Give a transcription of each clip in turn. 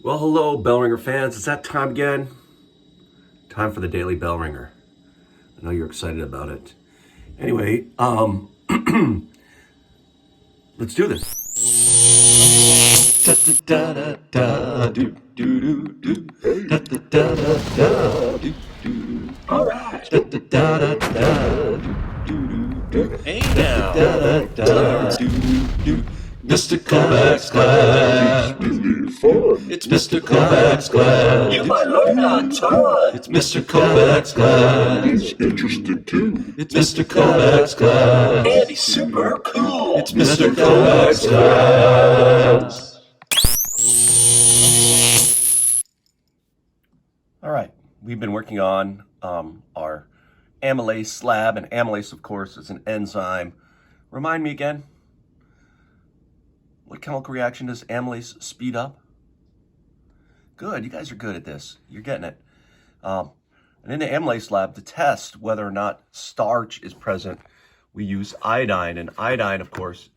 Well, hello, Bellringer fans. It's that time again. Time for the Daily Bellringer. I know you're excited about it. Anyway, let's do this. All right. Hey now. Mr. Kovacs class. It's Mr. Kovacs class. You might learn a ton. It's Mr. Kovacs class. He's interested too. It's Mr. Kovacs class. And he's super cool. It's Mr. Kovacs class. All right. We've been working on our amylase slab, and amylase, of course, is an enzyme. Remind me again. What chemical reaction does amylase speed up? Good, you guys are good at this. You're getting it. And in the amylase lab, to test whether or not starch is present, we use iodine. And iodine, of course,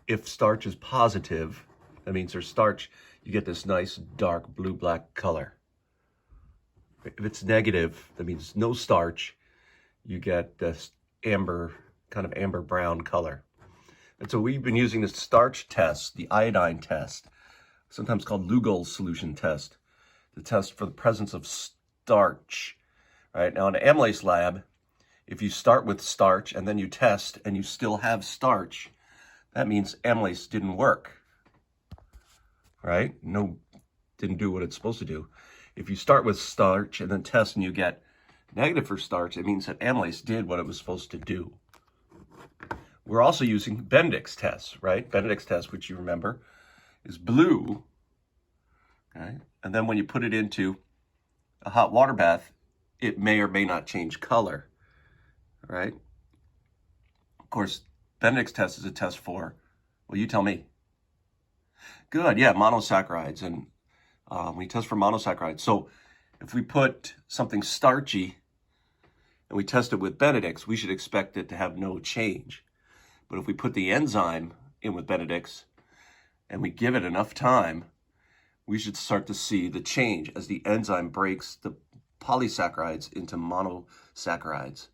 if starch is positive, that means there's starch, you get this nice dark blue-black color. If it's negative, that means no starch, you get this amber, kind of amber brown color. And so we've been using this starch test, the iodine test, sometimes called Lugol's solution test, to test for the presence of starch. Right now in an amylase lab, if you start with starch and then you test and you still have starch, that means amylase didn't work. Right? No, didn't do what it's supposed to do. If you start with starch and then test and you get negative for starch, it means that amylase did what it was supposed to do. We're also using Benedict's test, right? Benedict's test, which you remember, is blue. Okay? And then when you put it into a hot water bath, it may or may not change color, right? Of course, Benedict's test is a test for, well, you tell me. Good, yeah, monosaccharides. And we test for monosaccharides. So if we put something starchy and we test it with Benedict's, we should expect it to have no change. But if we put the enzyme in with Benedict's and we give it enough time, we should start to see the change as the enzyme breaks the polysaccharides into monosaccharides.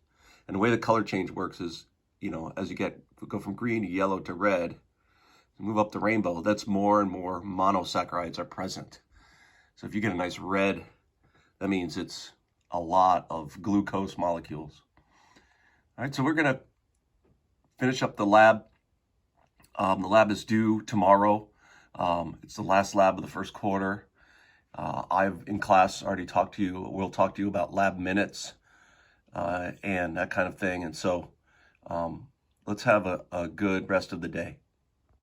And the way the color change works is, as you go from green to yellow to red, move up the rainbow, that's more and more monosaccharides are present. So if you get a nice red, that means it's a lot of glucose molecules. All right, so we're going to finish up the lab. The lab is due tomorrow. It's the last lab of the first quarter. I've in class already talked to you. We'll talk to you about lab minutes and that kind of thing. And so let's have a good rest of the day.